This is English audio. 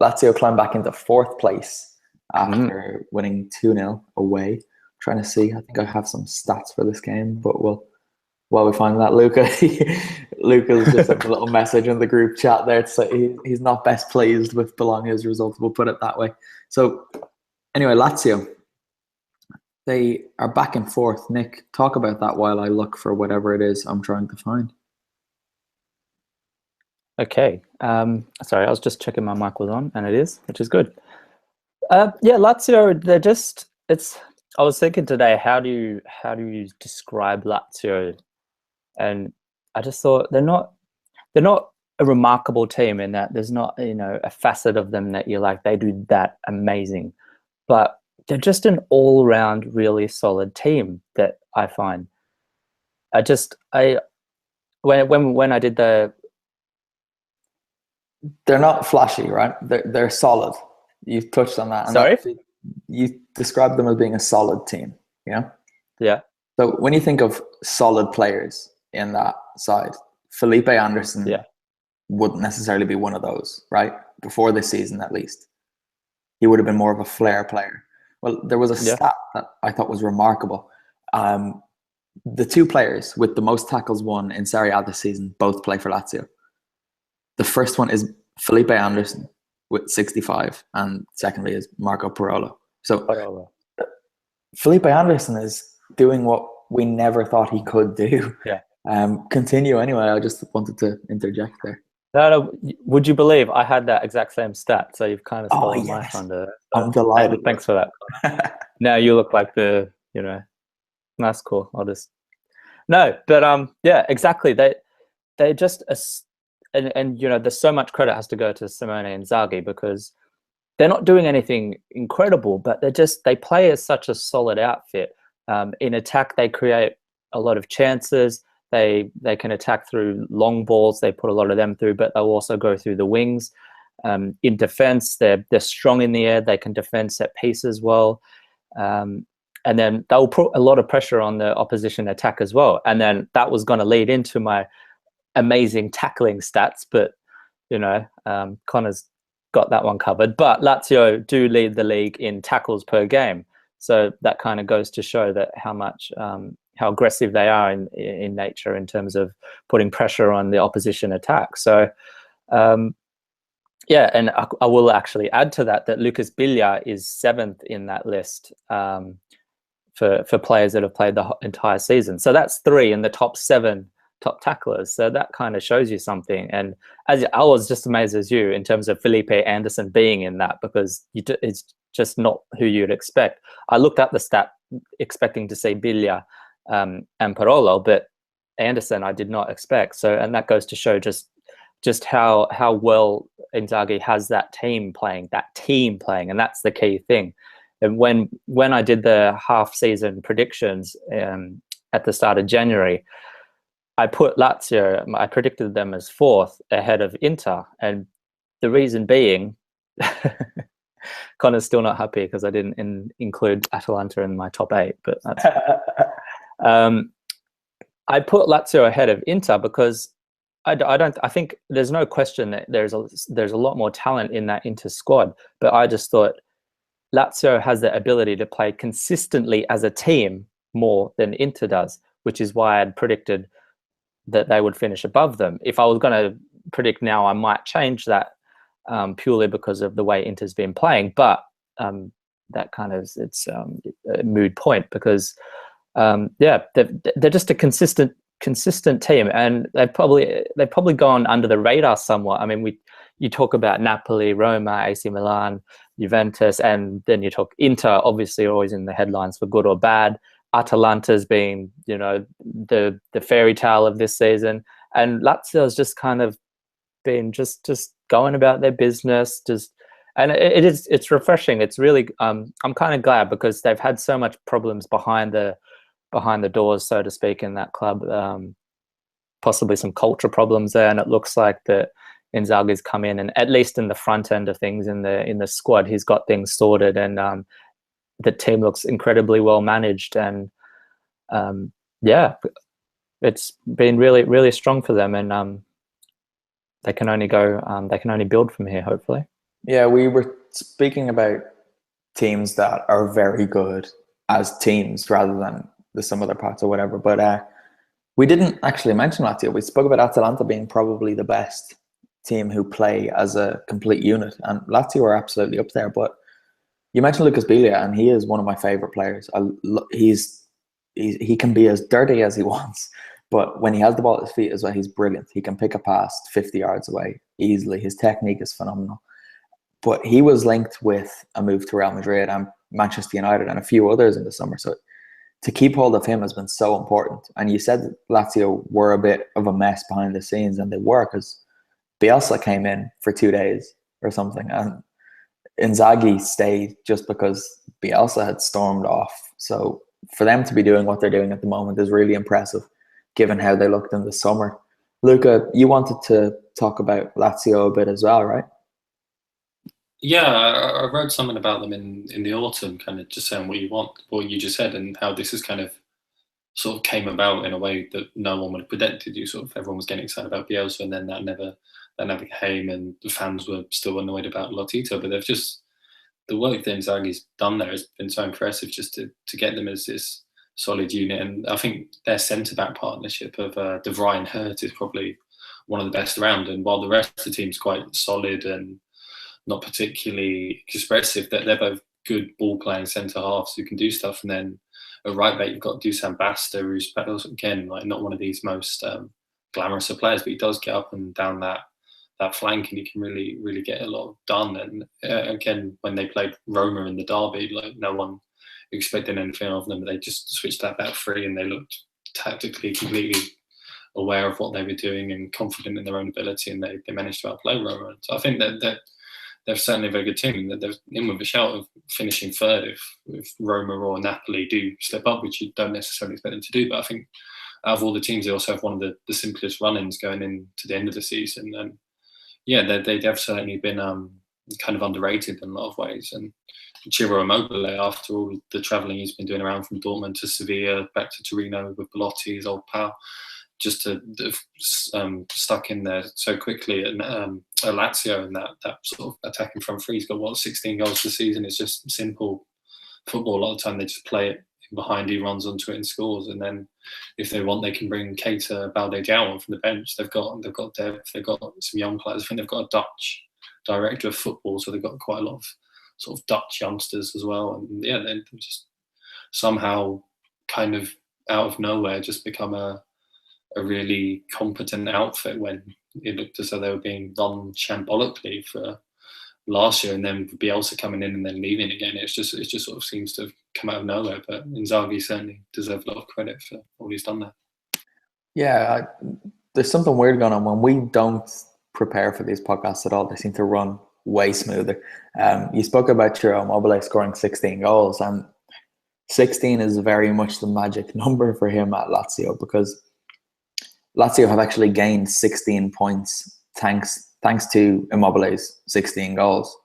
Lazio climbed back into fourth place after winning 2-0 away. Trying to see, I think I have some stats for this game, but while we find that, Luca's just sent a little message in the group chat there to say he's not best pleased with Bologna's result. We'll put it that way. So anyway, Lazio, they are back and forth. Nick, talk about that while I look for whatever it is I'm trying to find. Okay. Sorry, I was just checking my mic was on, and it is, which is good. Yeah, Lazio, they're just, I was thinking today, how do you describe Lazio? And I just thought they're not a remarkable team in that there's not, a facet of them that you're like, they do that amazing. But they're just an all-round really solid team that I find. When I did they're not flashy, right? They're solid. You've touched on that. And sorry? You described them as being a solid team, Yeah. So when you think of solid players in that side, Felipe Anderson wouldn't necessarily be one of those, right? Before this season, at least. He would have been more of a flair player. Well, there was a stat that I thought was remarkable. The two players with the most tackles won in Serie A this season both play for Lazio. The first one is Felipe Anderson with 65, and secondly is Marco Parolo. So Felipe Anderson is doing what we never thought he could do. Yeah. Continue anyway. I just wanted to interject there. No, would you believe I had that exact same stat? So you've kind of stolen my thunder. I'm delighted. Thanks for that. Now you look like that's cool. Yeah, exactly. They just and there's so much credit has to go to Simone Inzaghi because they're not doing anything incredible, but they play as such a solid outfit. In attack, they create a lot of chances. They can attack through long balls. They put a lot of them through, but they'll also go through the wings. In defense, they're strong in the air. They can defend set pieces well. And then they'll put a lot of pressure on the opposition attack as well. And then that was going to lead into my amazing tackling stats, but Connor's got that one covered. But Lazio do lead the league in tackles per game, so that kind of goes to show that how aggressive they are in nature in terms of putting pressure on the opposition attack. So and I will actually add to that Lucas Biglia is 7th in that list for players that have played the entire season. So that's 3 in the top 7 top tacklers. So that kind of shows you something. And I was just amazed as you in terms of Felipe Anderson being in that, because it's just not who you'd expect. I looked up the stat expecting to see Biglia and Parolo, but Anderson I did not expect. So, and that goes to show just how well Inzaghi has that team playing, and that's the key thing. And when I did the half-season predictions at the start of January, I put Lazio, I predicted them as 4th ahead of Inter. And the reason being, Connor's still not happy because I didn't include Atalanta in my top 8. But that's I put Lazio ahead of Inter because I think there's no question that there's a lot more talent in that Inter squad. But I just thought Lazio has the ability to play consistently as a team more than Inter does, which is why I'd predicted that they would finish above them. If I was going to predict now, I might change that purely because of the way Inter's been playing. But that kind of it's a moot point because they're just a consistent team, and they've probably gone under the radar somewhat. I mean, you talk about Napoli, Roma, AC Milan, Juventus, and then you talk Inter, obviously always in the headlines for good or bad. Atalanta's been, the fairy tale of this season, and Lazio's just kind of been just going about their business. And it's refreshing. It's really I'm kind of glad because they've had so much problems behind the doors, so to speak, in that club. Possibly some culture problems there, and it looks like that Inzaghi's come in, and at least in the front end of things in the squad, he's got things sorted, and the team looks incredibly well managed, and it's been really, really strong for them, and they can only build from here, hopefully. Yeah, we were speaking about teams that are very good as teams rather than the some other parts or whatever. But we didn't actually mention Lazio. We spoke about Atalanta being probably the best team who play as a complete unit, and Lazio are absolutely up there. But you mentioned Lucas Biglia, and he is one of my favorite players. He can be as dirty as he wants, but when he has the ball at his feet as well, he's brilliant. He can pick a pass 50 yards away easily. His technique is phenomenal. But he was linked with a move to Real Madrid and Manchester United and a few others in the summer. So to keep hold of him has been so important. And you said Lazio were a bit of a mess behind the scenes, and they were, because Bielsa came in for 2 days or something, and Inzaghi stayed just because Bielsa had stormed off. So for them to be doing what they're doing at the moment is really impressive, given how they looked in the summer. Luca, you wanted to talk about Lazio a bit as well, right? Yeah, I wrote something about them in the autumn, kind of just saying what you just said, and how this is kind of sort of came about in a way that no one would have predicted. Everyone was getting excited about Bielsa, and then that never came, and the fans were still annoyed about Lotito. But they've just, the work that Inzaghi's done there has been so impressive, just to get them as this solid unit. And I think their centre back partnership of De Vrij and Hurt is probably one of the best around. And while the rest of the team's quite solid and not particularly expressive, that they're both good ball playing centre halves who can do stuff. And then at right back, you've got Dusan Basta, who's again like not one of these most glamorous of players, but he does get up and down that flank, and he can really get a lot done. And again, when they played Roma in the derby, like no one expected anything of them. They just switched that back three, and they looked tactically completely aware of what they were doing and confident in their own ability, and they managed to outplay Roma. So I think that they're certainly a very good team, and they're in with a shout of finishing third if Roma or Napoli do slip up, which you don't necessarily expect them to do. But I think out of all the teams, they also have one of the simplest run-ins going into the end of the season. And yeah, they've certainly been kind of underrated in a lot of ways. And Ciro Immobile, after all the travelling he's been doing around from Dortmund to Sevilla, back to Torino with Belotti, his old pal, just to stuck in there so quickly. And Lazio and that sort of attacking front three, he's got 16 goals this season. It's just simple football. A lot of the time they just play it behind, he runs onto it and scores. And then if they want, they can bring Keita, Balde Diao from the bench. They've got depth, they've got some young players. I think they've got a Dutch director of football, so they've got quite a lot of sort of Dutch youngsters as well. And yeah, they're just somehow kind of out of nowhere just become a really competent outfit, when it looked as though they were being run shambolically for last year, and then Bielsa coming in and then leaving again. It just sort of seems to have come out of nowhere. But Inzaghi certainly deserves a lot of credit for all he's done there. Yeah, there's something weird going on when we don't prepare for these podcasts at all. They seem to run way smoother. You spoke about Ciro Immobile scoring 16 goals, and 16 is very much the magic number for him at Lazio, because Lazio have actually gained 16 points thanks to Immobile's 16 goals.